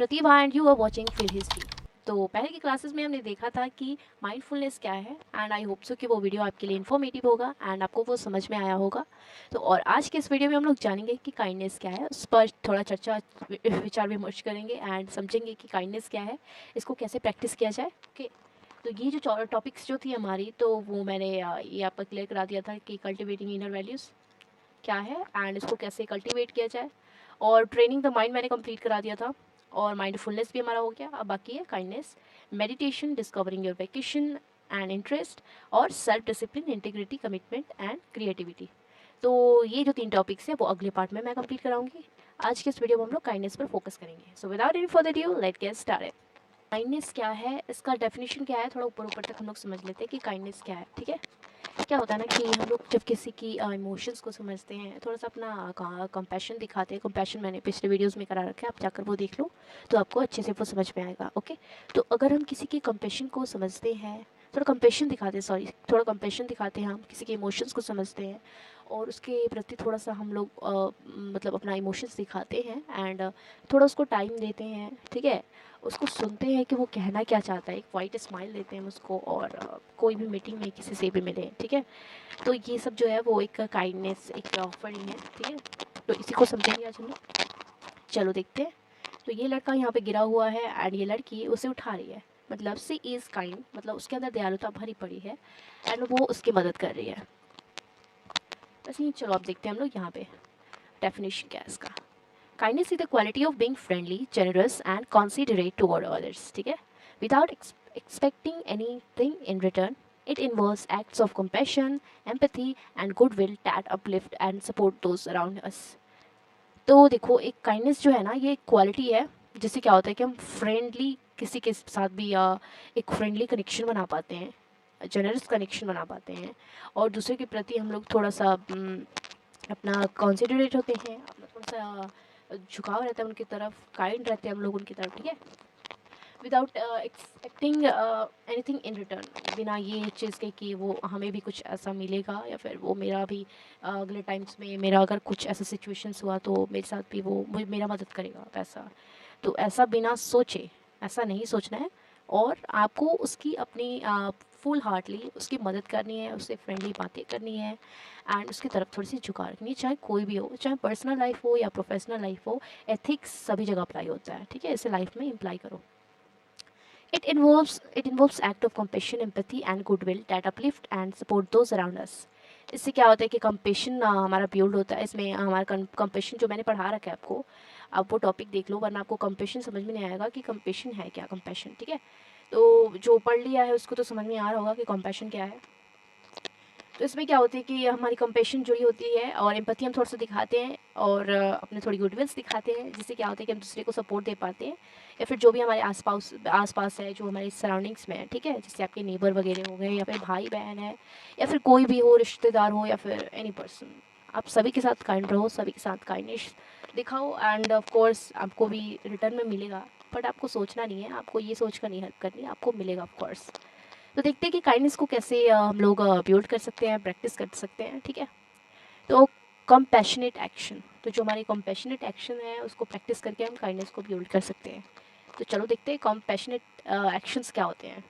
Pratibha and you are watching feel history. तो पहले की क्लासेस में हमने देखा था कि माइंडफुलनेस क्या है एंड आई होप सो कि वो वीडियो आपके लिए इन्फॉर्मेटिव होगा एंड आपको वो समझ में आया होगा। तो और आज के इस वीडियो में हम लोग जानेंगे कि काइंडनेस क्या है, उस पर थोड़ा चर्चा विचार विमर्श करेंगे एंड समझेंगे कि काइंडनेस क्या है, इसको कैसे प्रैक्टिस किया जाए। ओके, तो ये जो टॉपिक्स जो थी हमारी, तो वो मैंने ये आप पर क्लियर करा दिया था कि कल्टिवेटिंग इनर वैल्यूज़ क्या है एंड इसको कैसे कल्टीवेट किया जाए, और ट्रेनिंग द माइंड मैंने कंप्लीट करा दिया था, और माइंडफुलनेस भी हमारा हो गया। अब बाकी है kindness, meditation, discovering your vacation and interest, और self discipline, integrity, commitment and creativity. तो ये जो 3 टॉपिक्स है वो अगले पार्ट में मैं कंप्लीट कराऊंगी। आज के इस वीडियो में हम लोग काइंडनेस पर फोकस करेंगे। So without any further due let's get started. Kindness क्या है, इसका डेफिनेशन क्या है, थोड़ा ऊपर ऊपर तक हम लोग समझ लेते हैं कि काइंडनेस क्या है। ठीक है, क्या होता है ना कि हम लोग जब किसी की इमोशंस को समझते हैं, थोड़ा सा अपना कंपैशन दिखाते हैं। कंपैशन मैंने पिछले वीडियोस में करा रखा है, आप जाकर वो देख लो तो आपको अच्छे से वो समझ में आएगा। ओके, तो अगर हम किसी के कंपैशन को समझते हैं, थोड़ा कंपैशन दिखाते हैं, सॉरी थोड़ा कंपैशन दिखाते हैं, हम किसी के इमोशंस को समझते हैं और उसके प्रति थोड़ा सा हम लोग मतलब अपना इमोशंस दिखाते हैं एंड थोड़ा उसको टाइम देते हैं। ठीक है, उसको सुनते हैं कि वो कहना क्या चाहता है, एक वाइट स्माइल देते हैं उसको, और कोई भी मीटिंग में किसी से भी मिले। ठीक है, तो ये सब जो है वो एक काइंडनेस, एक ऑफरिंग है। ठीक है, तो इसी को समझेंगे आज हम लोग। चलो देखते हैं। तो ये लड़का यहाँ पे गिरा हुआ है एंड ये लड़की उसे उठा रही है, मतलब सी इज़ काइंड, मतलब उसके अंदर दयालुता भरी पड़ी है एंड वो उसकी मदद कर रही है। बस ये, चलो अब देखते हैं हम लोग यहाँ पे डेफिनेशन क्या है इसका। Kindness is the quality of being friendly, generous and considerate toward others. ठीक है, without expecting anything in return. It involves acts of compassion, empathy, and goodwill that uplift and support those around us. तो देखो, एक kindness जो है ना, ये एक क्वालिटी है जिससे क्या होता है कि हम फ्रेंडली किसी के साथ भी या एक फ्रेंडली कनेक्शन बना पाते हैं, जनरस कनेक्शन बना पाते हैं, और दूसरे के प्रति हम लोग थोड़ा सा अपना कॉन्सिडरेट होते हैं, अपना थोड़ा सा झुकाव रहता है उनकी तरफ, काइंड रहते हैं हम लोग उनकी तरफ। ठीक है, without expecting anything in return, बिना ये चीज़ के कि वो हमें भी कुछ ऐसा मिलेगा या फिर वो मेरा भी अगले टाइम्स में मेरा अगर कुछ ऐसा सिचुएशंस हुआ तो मेरे साथ भी वो मेरा मदद करेगा वैसा। तो ऐसा बिना सोचे, ऐसा नहीं सोचना है, और आपको उसकी अपनी फुल हार्टली उसकी मदद करनी है, उससे फ्रेंडली बातें करनी है एंड उसकी तरफ थोड़ी सी झुकाव रखनी है, चाहे कोई भी हो, चाहे पर्सनल लाइफ हो या प्रोफेशनल लाइफ हो। एथिक्स सभी जगह अप्लाई होता है। ठीक है, इसे लाइफ में अप्लाई करो। It involves act of compassion, empathy and goodwill that uplift and support those around us. इससे क्या होता है कि कंपेशन हमारा बिल्ड होता है। इसमें हमारा कंपेशन जो मैंने पढ़ा रखा है आपको, आप वो टॉपिक देख लो, वरना आपको कंपेशन समझ में नहीं आएगा कि कंपेशन है क्या, कंपेशन। ठीक है, तो जो पढ़ लिया है उसको तो समझ में आ रहा होगा कि कंपेशन क्या है। तो इसमें क्या होती है कि हमारी कंपेशन जुड़ी होती है और एम्पैथी हम थोड़ा सा दिखाते हैं और अपने थोड़ी गुडविल्स दिखाते हैं, जिससे क्या होता है कि हम दूसरे को सपोर्ट दे पाते हैं, या फिर जो भी हमारे आसपास है, जो हमारे सराउंडिंग्स में है। ठीक है, जैसे आपके नेबर वगैरह हो गए, या फिर भाई बहन है, या फिर कोई भी हो, रिश्तेदार हो, या फिर एनी पर्सन, आप सभी के साथ काइंड रहो, सभी के साथ काइंडनेस दिखाओ एंड ऑफ कोर्स आपको भी रिटर्न में मिलेगा। बट आपको सोचना नहीं है, आपको ये सोच कर नहीं हेल्प करनी है, आपको मिलेगा ऑफ कोर्स। तो देखते हैं कि काइंडनेस को कैसे हम लोग बिल्ड कर सकते हैं, प्रैक्टिस कर सकते हैं। ठीक है, तो कंपैशनेट एक्शन, तो जो हमारी कंपैशनेट एक्शन है उसको प्रैक्टिस करके हम काइंडनेस को बिल्ड कर सकते हैं। तो चलो देखते हैं कंपैशनेट एक्शंस क्या होते हैं।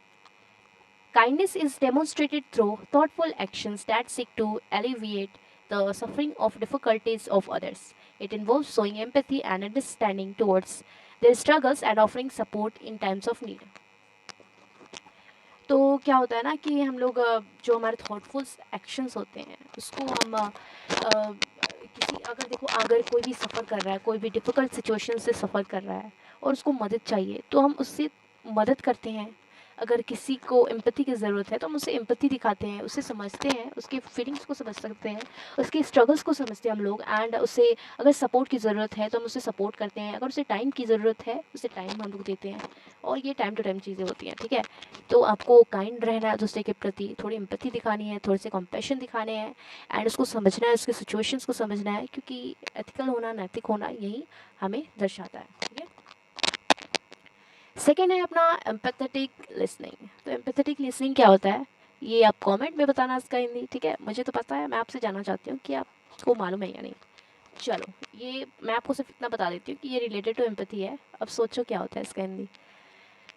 Kindness is demonstrated through thoughtful actions that seek to alleviate the suffering of difficulties of others. It involves showing empathy and understanding towards their struggles and offering support in times of need. तो क्या होता है ना कि हम लोग जो हमारे थॉटफुल एक्शंस होते हैं उसको हम किसी, अगर देखो, अगर कोई भी सफ़र कर रहा है, कोई भी डिफ़िकल्ट सिचुएशन से सफ़र कर रहा है और उसको मदद चाहिए, तो हम उससे मदद करते हैं। अगर किसी को एम्पैथी की ज़रूरत है तो हम उसे एम्पैथी दिखाते हैं, उसे समझते हैं, उसकी फीलिंग्स को समझ सकते हैं, उसके स्ट्रगल्स को समझते हैं हम लोग, एंड उसे अगर सपोर्ट की ज़रूरत है तो हम उसे सपोर्ट करते हैं, अगर उसे टाइम की ज़रूरत है उसे टाइम हम लोग देते हैं, और ये टाइम टू टाइम चीज़ें होती हैं। ठीक है, तो आपको काइंड रहना है दूसरे के प्रति, थोड़ी एम्पैथी दिखानी है, थोड़े से कंपैशन दिखाने हैं एंड उसको समझना है, उसके सिचुएशंस को समझना है, क्योंकि एथिकल होना, नैतिक होना यही हमें दर्शाता है। ठीक है, सेकेंड है अपना एम्पैथेटिक लिसनिंग। तो एम्पैथेटिक लिसनिंग क्या होता है, ये आप कमेंट में बताना इसका हिंदी। ठीक है, मुझे तो पता है, मैं आपसे जानना चाहती हूँ कि आपको मालूम है या नहीं। चलो, ये मैं आपको सिर्फ इतना बता देती हूँ कि ये रिलेटेड टू एम्पैथी है। अब सोचो क्या होता है इसका हिंदी,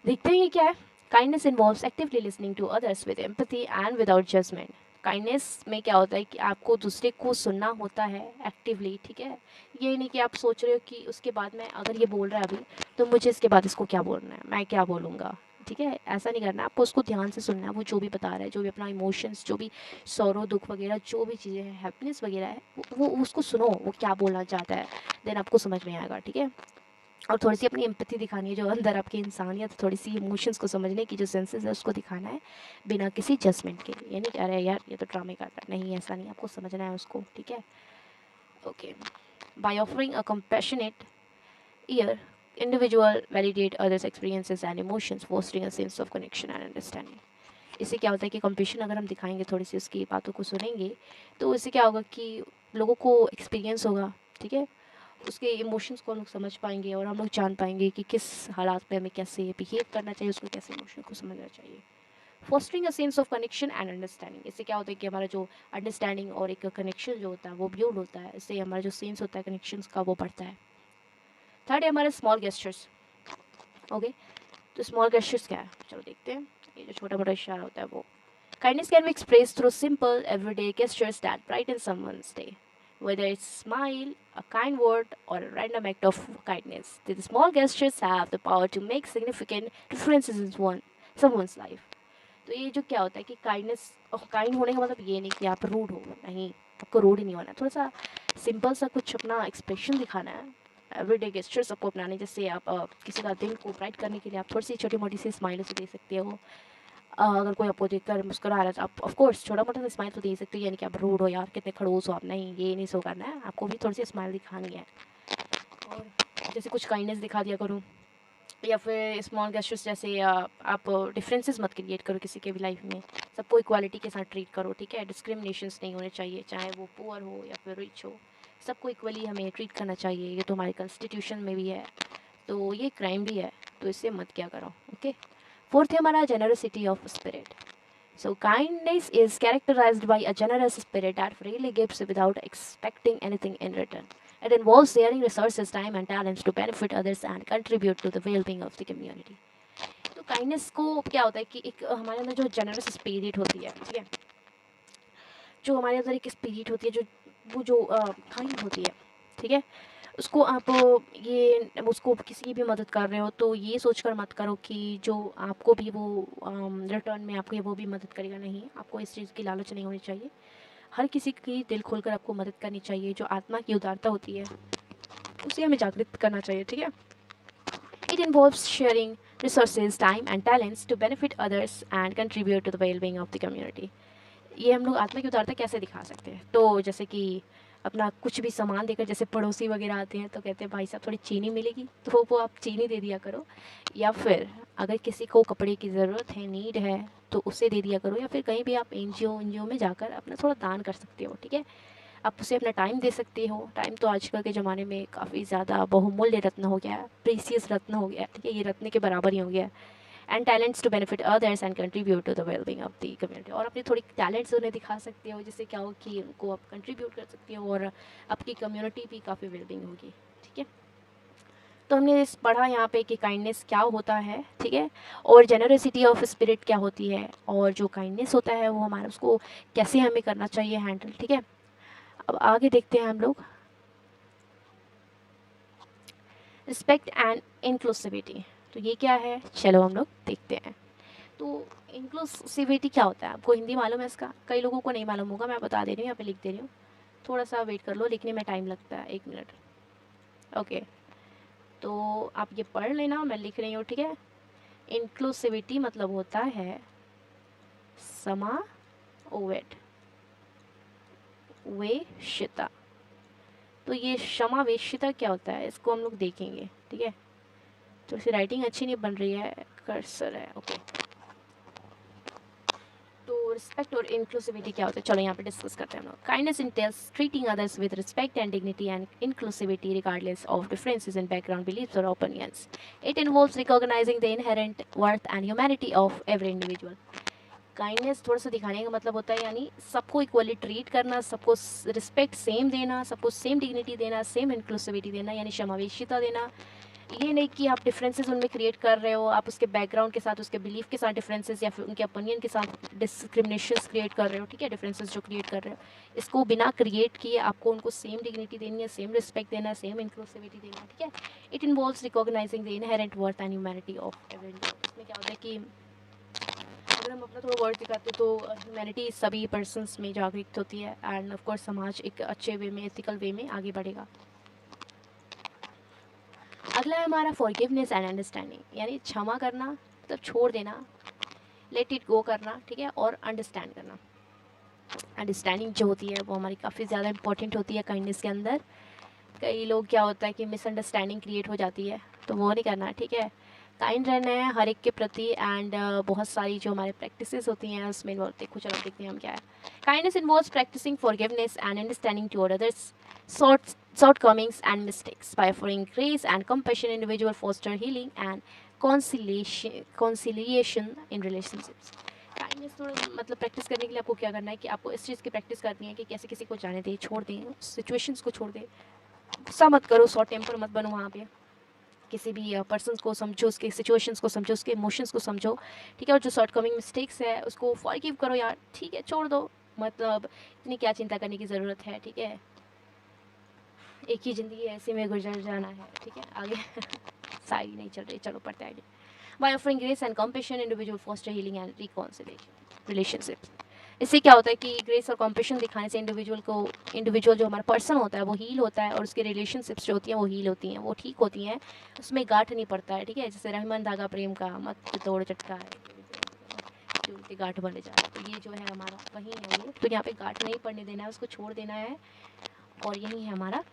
देखते हैं ये क्या है। Kindness involves actively listening to others with empathy and without judgement. Kindness में क्या होता है कि आपको दूसरे को सुनना होता है एक्टिवली, ठीक है। ये नहीं कि आप सोच रहे हो कि उसके बाद में अगर ये बोल रहा है अभी, तो मुझे इसके बाद इसको क्या बोलना है, मैं क्या बोलूँगा, ठीक है। ऐसा नहीं करना है, आपको उसको ध्यान से सुनना है। वो जो भी बता रहा है, जो भी अपना इमोशंस, जो भी sorrow दुख वगैरह, जो भी चीज़ें हैं, हैप्पीनेस वगैरह है, वो उसको सुनो, वो क्या बोलना चाहता है, देन आपको समझ में आएगा, ठीक है। और थोड़ी सी अपनी एम्पैथी दिखानी है, जो अंदर आपकी इंसानियत, थोड़ी सी इमोशंस को समझने की जो सेंसेस है उसको दिखाना है, बिना किसी जजमेंट के। ये नहीं कह रहे यार ये तो ड्रामे कर रहा है, नहीं ऐसा नहीं, आपको समझना है उसको, ठीक है। Okay, by offering a compassionate year, individual validate others experiences and emotions, fostering a sense of connection and understanding. इससे क्या होता है कि कंपेशन अगर हम दिखाएंगे, थोड़ी सी उसकी बातों को सुनेंगे, तो इससे क्या होगा कि लोगों को एक्सपीरियंस होगा, ठीक है। उसके इमोशंस को हम लोग समझ पाएंगे और हम लोग जान पाएंगे कि किस हालात में हमें कैसे बिहेव करना चाहिए, उसको कैसे इमोशन को समझना चाहिए। Fostering a sense of connection and understanding, इससे क्या होता है कि हमारा जो अंडरस्टैंडिंग और एक कनेक्शन जो होता है वो बिल्ड होता है। इससे हमारा जो सेंस होता है कनेक्शंस का वो बढ़ता है। थर्ड है हमारे स्मॉल गेस्चर्स। ओके, तो स्मॉल गेस्चर्स क्या है, चलो देखते हैं। ये जो छोटा मोटा इशारा होता है वो, kindness can be expressed through simple, everyday gestures that brighten someone's day. Whether it's a smile, a kind word, or a random act of kindness, these small gestures have the power to make significant differences in someone's life. तो ये जो क्या होता है कि kindness, kind होने का मतलब ये नहीं कि आप रूड हो, नहीं, आपको रूड ही नहीं होना है। थोड़ा सा सिंपल सा कुछ अपना एक्सप्रेशन दिखाना है, एवरीडे गेस्चर्स आपको अपनाने। जैसे आप किसी का दिन को ब्राइट करने के लिए आप थोड़ी सी छोटी मोटी सी स्माइल उसे दे सकते हो। अगर कोई आपको देखकर मुस्कुरा रहा है तो आप ऑफ कोर्स छोटा मोटा सा स्माइल तो दे सकते हो, यानी कि आप रूड हो यार, कितने खड़ूस हो आप, नहीं, ये नहीं सो करना है, आपको भी थोड़ी सी स्माइल दिखानी है। और जैसे कुछ काइंडनेस दिखा दिया करो, या फिर स्मॉल गेस्चर्स जैसे आप डिफरेंसेस मत क्रिएट करो किसी के भी लाइफ में, सबको इक्वालिटी के साथ ट्रीट करो, ठीक है। डिस्क्रिमिनेशंस नहीं होने चाहिए, चाहे वो पुअर हो या फिर रिच हो, सबको इक्वली हमें ट्रीट करना चाहिए। ये तो हमारे कॉन्स्टिट्यूशन में भी है, तो ये क्राइम भी है, तो इससे मत क्या करो, ओके। फोर्थ है हमारा generosity of spirit. So kindness is characterized by a generous spirit that freely gives without expecting anything in return. It involves sharing resources, time and talents to benefit others and contribute to the well-being of the community. तो kindness को क्या होता है कि एक हमारे अंदर जो जनरस स्पिरिट होती है, ठीक है, जो हमारे अंदर एक स्पिरिट होती है, जो वो जो काइंड होती है, ठीक है, उसको आप ये उसको किसी की भी मदद कर रहे हो तो ये सोचकर मत करो कि जो आपको भी वो रिटर्न में आपको वो भी मदद करेगा, नहीं, आपको इस चीज़ की लालच नहीं होनी चाहिए। हर किसी की दिल खोलकर आपको मदद करनी चाहिए। जो आत्मा की उदारता होती है उसे हमें जागृत करना चाहिए, ठीक है। It involves sharing resources, time and talents to benefit others and contribute to the well being of the community. ये हम लोग आत्मा की उदारता कैसे दिखा सकते हैं, तो जैसे कि अपना कुछ भी सामान देकर, जैसे पड़ोसी वगैरह आते हैं तो कहते हैं भाई साहब थोड़ी चीनी मिलेगी, तो वो आप चीनी दे दिया करो। या फिर अगर किसी को कपड़े की ज़रूरत है, नीड है, तो उसे दे दिया करो। या फिर कहीं भी आप एनजीओ में जाकर अपना थोड़ा दान कर सकते हो, ठीक है। आप उसे अपना टाइम दे सकते हो। टाइम तो आजकल के ज़माने में काफ़ी ज़्यादा बहुमूल्य रत्न हो गया है, प्रीसियस रत्न हो गया है, ठीक है, ये रत्न के बराबर ही हो गया है। And talents to benefit others and contribute to the wellbeing of the community. और अपनी थोड़ी टैलेंट्स उन्हें दिखा सकते हो, जिससे क्या हो कि उनको आप कंट्रीब्यूट कर सकते हो और आपकी कम्युनिटी भी काफ़ी वेलबींग होगी, ठीक है। तो हमने इस पढ़ा यहाँ पे कि काइंडनेस क्या होता है, ठीक है, और जेनरसिटी ऑफ स्पिरिट क्या होती है, और जो काइंडनेस होता है वो हमारा उसको कैसे हमें करना चाहिए हैंडल, ठीक है। अब आगे देखते हैं हम लोग, रिस्पेक्ट एंड इंक्लूसिविटी। तो ये क्या है, चलो हम लोग देखते हैं। तो इंक्लूसिविटी क्या होता है, आपको हिंदी मालूम है इसका, कई लोगों को नहीं मालूम होगा, मैं बता दे रही हूँ, यहाँ पे लिख दे रही हूँ। थोड़ा सा वेट कर लो, लिखने में टाइम लगता है, 1 मिनट। ओके, तो आप ये पढ़ लेना, मैं लिख रही हूँ, ठीक है। इंक्लूसिविटी मतलब होता है समावेश वेशिता। तो ये समावेशिता क्या होता है, इसको हम लोग देखेंगे, ठीक है। तो इसकी राइटिंग अच्छी नहीं बन रही है, कर्सर है, ओके। तो रिस्पेक्ट और इंक्लूसिविटी क्या होता है, चलो यहाँ पे डिस्कस करते हैं हम लोग। Kindness entails treating others with respect and dignity and inclusivity regardless of differences in background, beliefs और opinions. It involves recognising the inherent worth and humanity of every individual. Kindness थोड़ा सा दिखाने का मतलब होता है यानी सबको इक्वली ट्रीट करना, सबको रिस्पेक्ट सेम देना, सबको सेम डिग्निटी देना, सेम इंक्लूसिविटी देना यानी समावेशिता देना। ये नहीं कि आप डिफरेंसेस उनमें क्रिएट कर रहे हो, आप उसके बैकग्राउंड के साथ, उसके बिलीफ के साथ डिफरेंसेस या फिर उनके ओपिनियन के साथ डिस्क्रिमिनेशंस क्रिएट कर रहे हो, ठीक है, डिफरेंसेस जो क्रिएट कर रहे हो। इसको बिना क्रिएट किए आपको उनको सेम डिग्निटी देनी है, सेम रिस्पेक्ट देना है, सेम इंक्लूसिविटी देना है, ठीक है। It involves recognising the inherent worth and humanity of every individual. इसमें क्या होता है कि अगर हम अपना थोड़ा वर्थ दिखाते तो ह्यूमैनिटी सभी पर्सनस में जागृत होती है एंड ऑफ कोर्स समाज एक अच्छे वे में, एथिकल वे में आगे बढ़ेगा। अगला है हमारा फॉरगिवनेस एंड अंडरस्टैंडिंग यानी क्षमा करना मतलब छोड़ देना, लेट इट गो करना, ठीक है, और अंडरस्टैंड करना। अंडरस्टैंडिंग जो होती है वो हमारी काफ़ी ज़्यादा इंपॉर्टेंट होती है काइंडनेस के अंदर। कई लोग क्या होता है कि मिसअंडरस्टैंडिंग क्रिएट हो जाती है, तो वो नहीं करना, ठीक है। काइंड रहना है हर एक के प्रति एंड बहुत सारी जो हमारे प्रैक्टिसेस होती हैं उसमें इन्वॉल्व। देखो चलो देखते हैं हम क्या है। Kindness involves practising forgiveness and understanding toward others shortcomings and mistakes. By offering grace and compassion, individual foster healing and conciliation in relationships. Kindness थोड़ा मतलब प्रैक्टिस करने के लिए आपको क्या करना है कि आपको इस चीज़ की प्रैक्टिस करनी है कि कैसे किसी को जाने दें, छोड़ दें, सिचुएशंस को छोड़ दें, गुस्सा मत करो, शॉर्ट टेम्पर मत बनो वहाँ पे, किसी भी पर्सन को समझो, उसके सिचुएशंस को समझो, उसके इमोशंस को समझो, ठीक है। और जो शॉर्ट कमिंग मिस्टेक्स है उसको फॉरगिव करो यार, ठीक है, छोड़ दो, मतलब इतनी क्या चिंता करने की ज़रूरत है, ठीक है। एक ही ज़िंदगी ऐसे में गुजर जाना है, ठीक है। आगे सारी नहीं चल रही, चलो पढ़ते हैं आगे। By offering grace and compassion individual foster healing and reconciliation relationship. इससे क्या होता है कि ग्रेस और कॉम्पेशन दिखाने से इंडिविजुअल जो हमारा पर्सन होता है वो हील होता है और उसके रिलेशनशिप्स जो होती हैं वो हील होती हैं, वो ठीक होती हैं, उसमें गांठ नहीं पड़ता है, ठीक है। जैसे रहमान धागा प्रेम का मत तोड़ चटका है, गांठ बने जाए, तो ये जो है हमारा वही है ये, तो यहाँ पे गांठ नहीं पड़ने देना है, उसको छोड़ देना है। और यही है हमारा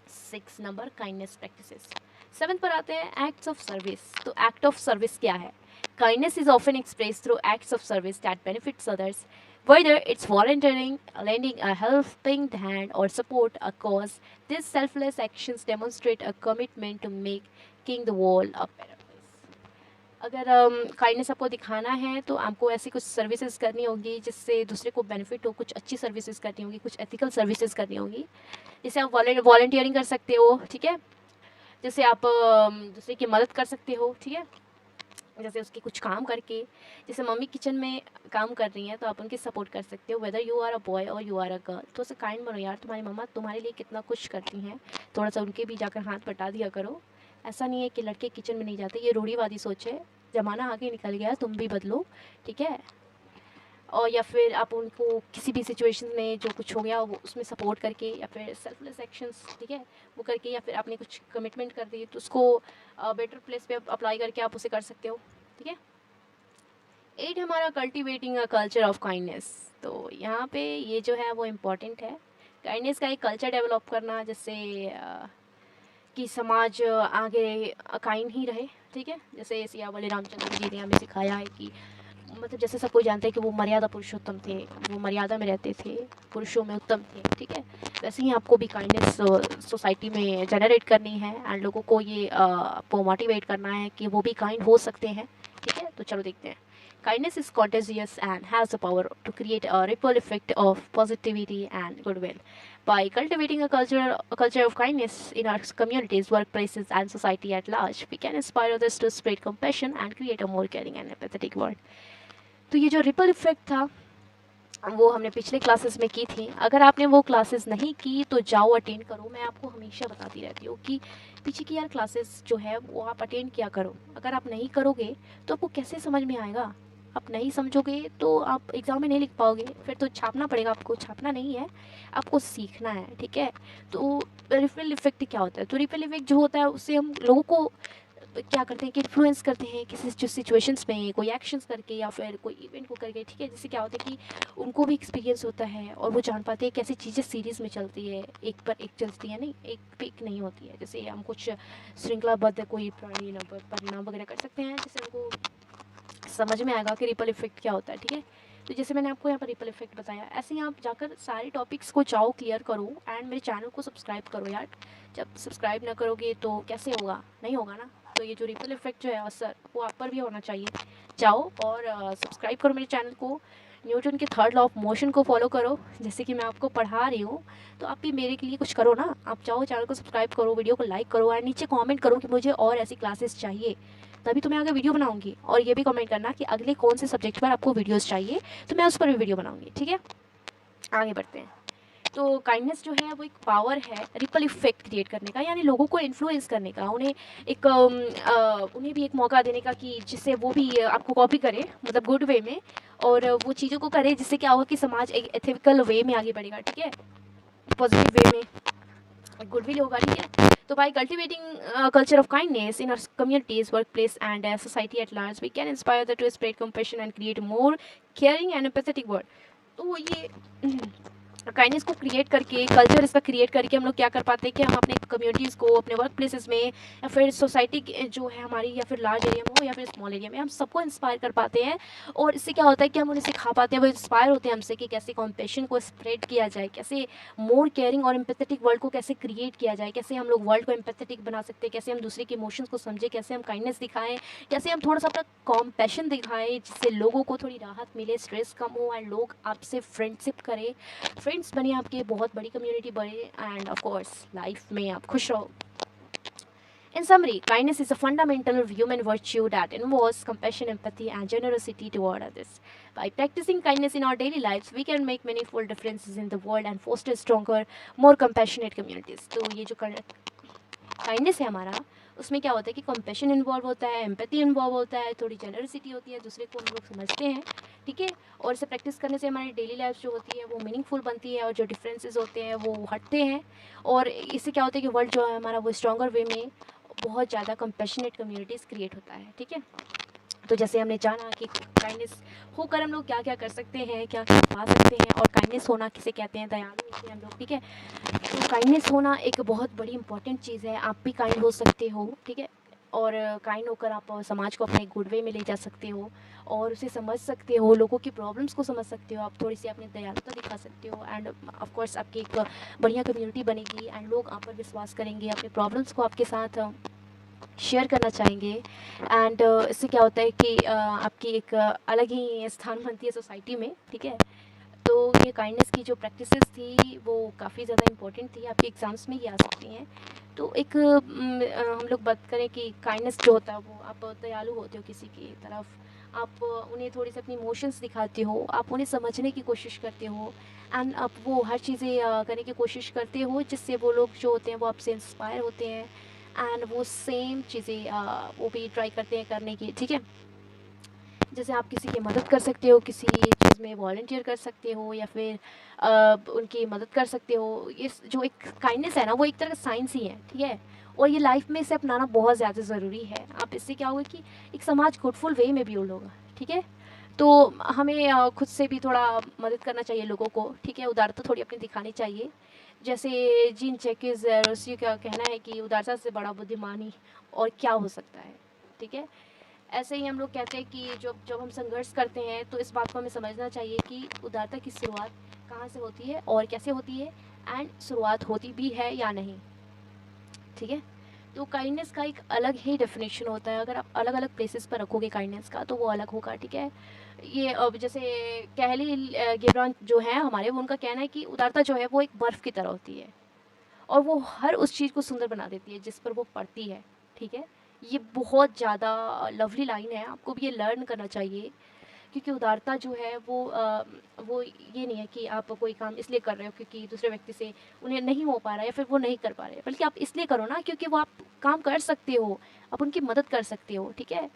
6 नंबर काइंडनेस प्रैक्टिसेस। 7 पर आते हैं एक्ट्स ऑफ सर्विस। तो एक्ट ऑफ सर्विस क्या है? Kindness is often expressed through acts of service that benefits others, whether it's volunteering, lending a helping hand, or support a cause. These selfless actions demonstrate a commitment to making the world a better place. अगर kindness आपको दिखाना है तो आपको ऐसी कुछ services करनी होगी जिससे दूसरे को बेनिफिट हो, कुछ अच्छी सर्विसेज करनी होगी, कुछ एथिकल सर्विसेज करनी होगी। जैसे आप वॉलंटियरिंग कर सकते हो, ठीक है, जैसे आप दूसरे की मदद कर सकते हो, ठीक है, जैसे उसके कुछ काम करके, जैसे मम्मी किचन में काम कर रही हैं तो आप उनकी सपोर्ट कर सकते हो, whether you are a boy और यू आर अ गर्ल। तो उसे काइंड बनो यार, तुम्हारी मम्मा तुम्हारे लिए कितना कुछ करती हैं, थोड़ा सा उनके भी जाकर हाथ बटा दिया करो। ऐसा नहीं है कि लड़के किचन में नहीं जाते, ये रूढ़ीवादी सोच है, ज़माना आगे निकल गया, तुम भी बदलो, ठीक है। और या फिर आप उनको किसी भी सिचुएशन में जो कुछ हो गया वो उसमें सपोर्ट करके, या फिर सेल्फलेस एक्शंस, ठीक है, वो करके, या फिर आपने कुछ कमिटमेंट कर दी तो उसको बेटर प्लेस पे अप्लाई करके आप उसे कर सकते हो, ठीक है। 8 हमारा cultivating a culture of kindness. तो यहाँ पे ये जो है वो इम्पॉर्टेंट है, काइंडनेस का एक कल्चर डेवलप करना जिससे कि समाज आगे काइंड ही रहे, ठीक है। जैसे सियावली रामचंद्र जी ने हमें सिखाया है कि मतलब जैसे सब कोई जानते हैं कि वो मर्यादा पुरुषोत्तम थे, वो मर्यादा में रहते थे, पुरुषों में उत्तम थे, ठीक है। वैसे ही आपको भी काइंडनेस सोसाइटी में जनरेट करनी है एंड लोगों को ये आपको मोटिवेट करना है कि वो भी काइंड हो सकते हैं, ठीक है। तो चलो देखते हैं। Kindness is contagious and has the power to create a ripple effect of positivity and goodwill. By cultivating a culture of kindness in our communities, workplaces, and society at large, we can inspire others to spread compassion and create a more caring and empathetic world. तो ये जो ripple effect था वो हमने पिछले classes में की थी। अगर आपने वो क्लासेस नहीं की तो जाओ अटेंड करो। मैं आपको हमेशा बताती रहती हूँ कि पीछे की यार क्लासेस जो है वो आप अटेंड किया करो। अगर आप नहीं करोगे तो आपको कैसे समझ में आएगा? आप नहीं समझोगे तो आप एग्ज़ाम में नहीं लिख पाओगे, फिर तो छापना पड़ेगा आपको। छापना नहीं है, आपको सीखना है, ठीक है। तो रिपल इफेक्ट क्या होता है? तो रिपल इफेक्ट जो होता है उससे हम लोगों को क्या करते हैं कि इन्फ्लुएंस करते हैं किसी जो सिचुएशंस में, कोई एक्शंस करके या फिर कोई इवेंट को करके, ठीक है। जिससे क्या होता है कि उनको भी एक्सपीरियंस होता है और वो जान पाते हैं कैसी चीज़ें सीरीज़ में चलती है, एक पर एक चलती है, नहीं एक पे एक नहीं होती है। जैसे हम कुछ श्रृंखलाबद्ध कोई प्राणी परिणाम वगैरह कर सकते हैं, जिससे उनको समझ में आएगा कि रिपल इफेक्ट क्या होता है, ठीक है। तो जैसे मैंने आपको यहाँ पर रिपल इफेक्ट बताया, ऐसे ही आप जाकर सारे टॉपिक्स को जाओ क्लियर करो एंड मेरे चैनल को सब्सक्राइब करो यार। जब सब्सक्राइब ना करोगे तो कैसे होगा? नहीं होगा ना। तो ये जो रिपल इफेक्ट जो है असर, वो आप पर भी होना चाहिए। जाओ और सब्सक्राइब करो मेरे चैनल को, न्यूटन के थर्ड लॉ ऑफ मोशन को फॉलो करो, जैसे कि मैं आपको पढ़ा रही हूँ। तो आप भी मेरे के लिए कुछ करो ना, आप जाओ चैनल को सब्सक्राइब करो, वीडियो को लाइक करो और नीचे कमेंट करो कि मुझे और ऐसी क्लासेस चाहिए, तभी तो मैं आगे वीडियो बनाऊंगी। और ये भी कमेंट करना कि अगले कौन से सब्जेक्ट पर आपको वीडियोस चाहिए, तो मैं उस पर भी वीडियो बनाऊंगी। ठीक है, आगे बढ़ते हैं। तो काइंडनेस जो है वो एक पावर है रिपल इफेक्ट क्रिएट करने का, यानी लोगों को इन्फ्लुएंस करने का, उन्हें एक उन्हें भी एक मौका देने का कि जिससे वो भी आपको कॉपी करे, मतलब गुड वे में, और वो चीज़ों को करे जिससे क्या होगा कि समाज एक एथिकल वे में आगे बढ़ेगा। ठीक है, पॉजिटिव वे में गुडविल होगा। ठीक है, तो by cultivating culture of kindness in our communities, work place and society at large, we can inspire the to spread compassion and create more caring and empathetic world. तो ये kindness को create करके, culture इसका create करके हम लोग क्या कर पाते हैं कि हम अपने कम्युनिटीज़ को, अपने वर्क प्लेसेस में, या फिर सोसाइटी जो है हमारी, या फिर लार्ज एरिया में हो या फिर स्मॉल एरिया में, हम सबको इंस्पायर कर पाते हैं। और इससे क्या होता है कि हम उन्हें सिखा पाते हैं, वो इंस्पायर होते हैं हमसे कि कैसे कॉम्पेशन को स्प्रेड किया जाए, कैसे मोर केयरिंग और एम्पैथेटिक वर्ल्ड को कैसे क्रिएट किया जाए, कैसे हम लोग वर्ल्ड को एम्पैथेटिक बना सकते हैं, कैसे हम दूसरे के इमोशंस को समझें, कैसे हम काइंडनेस दिखाएं, कैसे हम थोड़ा सा अपना कॉम्पैशन दिखाएं, जिससे लोगों को थोड़ी राहत मिले, स्ट्रेस कम हो एंड लोग आपसे फ्रेंडशिप करें, फ्रेंड्स बने आपके, बहुत बड़ी कम्युनिटी बने, एंड ऑफ कोर्स लाइफ में आप खुश रहो। In summary, kindness is a fundamental human virtue that involves compassion, empathy, and generosity toward others. By practicing kindness in our daily lives, we can make meaningful differences in the world and foster stronger, more compassionate communities. तो ये जो kindness है हमारा, उसमें क्या होता है कि कंपैशन इन्वॉल्व होता है, एम्पैथी इन्वॉल्व होता है, थोड़ी जेनरसिटी होती है, दूसरे को हम लोग समझते हैं। ठीक है, और इसे प्रैक्टिस करने से हमारी डेली लाइफ जो होती है वो मीनिंगफुल बनती है, और जो डिफरेंसेस होते हैं वो हटते हैं, और इससे क्या होता है कि वर्ल्ड जो है हमारा वो स्ट्रॉन्गर वे में बहुत ज़्यादा कंपैशनेट कम्युनिटीज़ क्रिएट होता है। ठीक है, तो जैसे हमने जाना कि काइंडनेस होकर हम लोग क्या क्या कर सकते हैं, क्या क्या पा सकते हैं, और काइंडनेस होना किसे कहते हैं, दयालु होते हैं हम लोग। ठीक है, तो काइंडनेस होना एक बहुत बड़ी इंपॉर्टेंट चीज़ है, आप भी काइंड हो सकते हो। ठीक है, और काइंड होकर आप समाज को अपने गुड वे में ले जा सकते हो, और उसे समझ सकते हो, लोगों की प्रॉब्लम्स को समझ सकते हो, आप थोड़ी सी अपनी दयालुता दिखा सकते हो, एंड ऑफ कोर्स आपकी एक बढ़िया कम्युनिटी बनेगी, एंड लोग आप पर विश्वास करेंगे, अपने प्रॉब्लम्स को आपके साथ शेयर करना चाहेंगे, एंड इससे क्या होता है कि आपकी एक अलग ही स्थान बनती है सोसाइटी में। ठीक है, तो ये काइंडनेस की जो प्रैक्टिसेस थी वो काफ़ी ज़्यादा इम्पोर्टेंट थी, आपके एग्ज़ाम्स में ये आ सकती हैं। तो एक हम लोग बात करें कि काइंडनेस जो होता है वो आप दयालु होते हो किसी की तरफ, आप उन्हें थोड़ी सी अपनी इमोशंस दिखाते हो, आप उन्हें समझने की कोशिश करते हो, एंड आप वो हर चीज़ें करने की कोशिश करते हो जिससे वो लोग जो होते हैं वो आपसे इंस्पायर होते हैं, एंड वो सेम चीज़ें वो भी ट्राई करते हैं करने की। ठीक है, जैसे आप किसी की मदद कर सकते हो, किसी चीज़ में वॉलंटियर कर सकते हो, या फिर उनकी मदद कर सकते हो। ये जो एक काइंडनेस है ना, वो एक तरह का साइंस ही है। ठीक है, और ये लाइफ में इसे अपनाना बहुत ज़्यादा ज़रूरी है। आप इससे क्या होगा कि एक समाज गुडफुल वे में बिल्ड होगा। ठीक है, तो हमें खुद से भी थोड़ा मदद करना चाहिए लोगों को। ठीक है, उदारता थोड़ी अपनी दिखानी चाहिए। जैसे जीन चेकिस रूसी का कहना है कि उदारता से बड़ा बुद्धिमानी और क्या हो सकता है। ठीक है, ऐसे ही हम लोग कहते हैं कि जब जब हम संघर्ष करते हैं तो इस बात को हमें समझना चाहिए कि उदारता की शुरुआत कहाँ से होती है और कैसे होती है, एंड शुरुआत होती भी है या नहीं। ठीक है, तो काइंडनेस का एक अलग ही डेफिनेशन होता है, अगर आप अलग अलग प्लेसेस पर रखोगे काइंडनेस का तो वो अलग होगा। ठीक है, ये अब जैसे कहली गिब्रान जो है हमारे, वो उनका कहना है कि उदारता जो है वो एक बर्फ़ की तरह होती है, और वो हर उस चीज़ को सुंदर बना देती है जिस पर वो पड़ती है। ठीक है, ये बहुत ज़्यादा लवली लाइन है, आपको भी ये लर्न करना चाहिए, क्योंकि उदारता जो है वो ये नहीं है कि आप कोई काम इसलिए कर रहे हो क्योंकि दूसरे व्यक्ति से उन्हें नहीं हो पा रहा है या फिर वो नहीं कर पा रहे हैं, बल्कि आप इसलिए करो ना क्योंकि वो आप काम कर सकते हो, आप उनकी मदद कर सकते हो। ठीक है,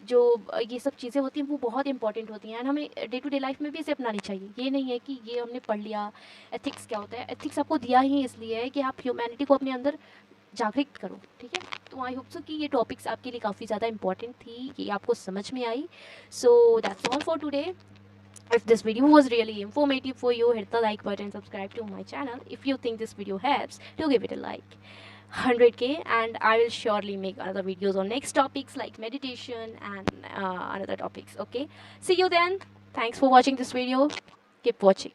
जो ये सब चीज़ें होती हैं वो बहुत इंपॉर्टेंट होती हैं, एंड हमें डे टू डे लाइफ में भी इसे अपनानी चाहिए। ये नहीं है कि ये हमने पढ़ लिया। एथिक्स क्या होता है, एथिक्स आपको दिया ही इसलिए है कि आप ह्यूमैनिटी को अपने अंदर जागृत करो। ठीक है, तो आई होप सो कि ये टॉपिक्स आपके लिए काफ़ी ज़्यादा इंपॉर्टेंट थी, कि आपको समझ में आई। So that's all for today. If this video was really informative for you, hit the like button, subscribe to my channel. If you think this video helps, do give it a like. 100k, and I will surely make another videos on next topics like meditation and another topics. Okay, see you then. Thanks for watching this video. Keep watching.